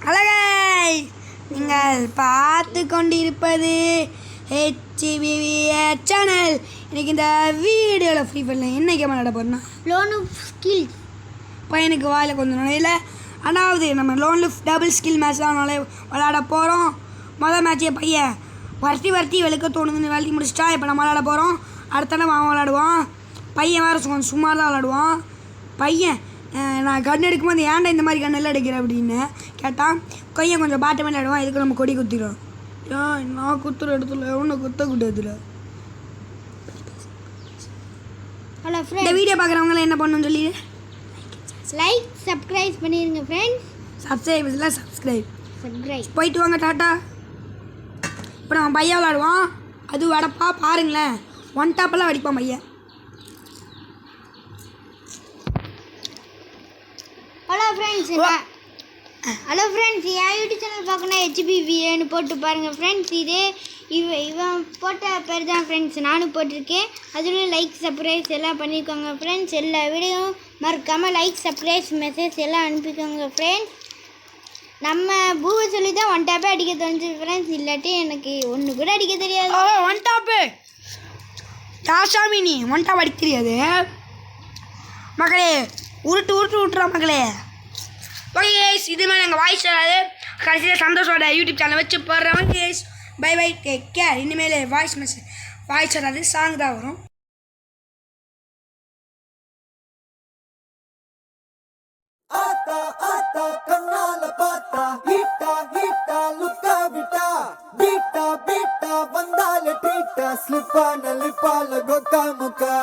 அழகை நீங்கள் பார்த்து கொண்டிருப்பது HBV சேனல். இன்றைக்கி இந்த வீடியோவில் ஃப்ரீ ஃபயரில் என்ன கேம் விளையாட போகிறோம்னா லோன் ஸ்கில். பையனுக்கு வாயில் கொஞ்சம் நுழையில, அதாவது நம்ம loan lift double skill match தான் விளையாட போகிறோம். மொதல் மேட்ச்சே பையன் வரட்டி வெளுக்க தோணுதுன்னு வெளுத்தி முடிச்சிட்டா. இப்போ நம்ம விளையாட போகிறோம். அடுத்த அவன் விளையாடுவான். பையன் வேறு சும்மா தான் விளையாடுவான். பையன் நான் கன் எடுக்கும்போது ஏன்டா இந்த மாதிரி கண்ணெல்லாம் எடுக்கிறேன் அப்படின்னு கேட்டான். பையன் கொஞ்சம் பாட்டு மேலே ஆடுவான். இதுக்கு நம்ம கொடி குத்திடும். ஏன் நான் குத்துற இடத்துல ஒன்று குத்த கூட்டத்தில். ஹலோ ஃப்ரெண்ட், இந்த வீடியோ பார்க்குறவங்களாம் என்ன பண்ணணும்னு சொல்லி லைக் சப்ஸ்கிரைப் பண்ணிடுங்க ஃப்ரெண்ட்ஸ். சப்ஸ்கிரைப் போயிட்டு வாங்க. டாட்டா. இப்போ நம்ம பையன் விளாடுவான். அது வடப்பா பாருங்களேன், ஒன் டாப்பெல்லாம் அடிப்பான் பையன். ஹலோ ஃப்ரெண்ட்ஸ், என் யூடியூப் சேனல் பார்க்கணும் HBVன்னு போட்டு பாருங்கள் ஃப்ரெண்ட்ஸ். இவன் போட்ட பேர் தான் ஃப்ரெண்ட்ஸ் நானும் போட்டிருக்கேன். அதில் லைக் சப்ஸ்கிரைப் எல்லாம் பண்ணிக்கோங்க ஃப்ரெண்ட்ஸ். எல்லா வீடியோ மறக்காமல் லைக் சப்ஸ்கிரைப் மெசேஜ் எல்லாம் அனுப்பிக்கோங்க ஃப்ரெண்ட்ஸ். நம்ம பூவை சொல்லி தான் ஒன் டாப்பே அடிக்க தெரிஞ்சு ஃப்ரெண்ட்ஸ். இல்லாட்டி எனக்கு ஒன்று கூட அடிக்க தெரியாது. ஒன் டாப்பு யாசாமி, நீ ஒன் டாப் அடிக்க தெரியாது மக்களே. விட்டுறா மக்களே. ஓகே கேஸ், இதுமாதிரி நாங்கள் வாய்ஸ் வராது. கடைசியில் சந்தோஷோட யூடியூப் சேனல் வச்சு போடுறவங்க கேஸ். Bye take care. இனிமேல் வாய்ஸ் வராது, சாங் தான் வரும். ஆத்தா கண்ணால பார்த்தா ஹீட்டா லுக்கா விட்டா பீட்டா வந்தால டீட்டா ஸ்லிப்பான லிப்பால கொக்கா முக்கா.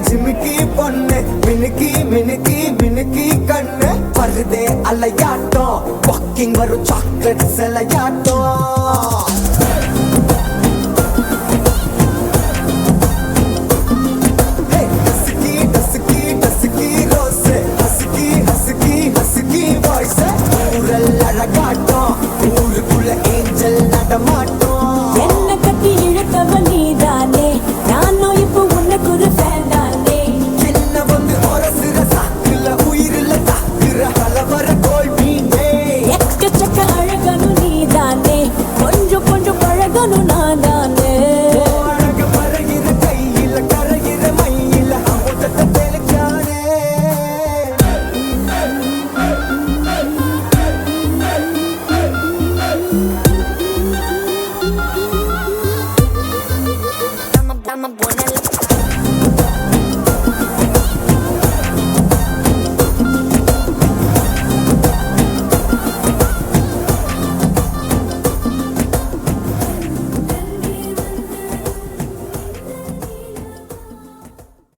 ஜிமிக்கி பொண்ணு மினுக்கி கண்ணு வருதே அலையாட்டம். வாக்கிங் வரும் சாக்லேட் செலையாட்டம். டசுக்கி ரோஸ் ஹசுக்கி வாய்ஸ். ஊரல் அழகாட்டம், ஊருக்குள்ள ஏஞ்சல் நடமாட்டம். என்ன கட்டி இழுத்தவன் நீதானே, நானும் இப்போ உனக்கு ஒரு ஃபேன் தானே. என்ன வந்து ஒரசுற சாக்குல உயிரில தாக்குற ஹலவர கோல் மீனே. எக்கச்சக்க அழகனும் நீதானே, கொஞ்சம் பழகனும் நான் தானே. அழக மறைகிற கையில கரைகிற மயில அமுதத்தை தெளிச்சானே. I'm a buena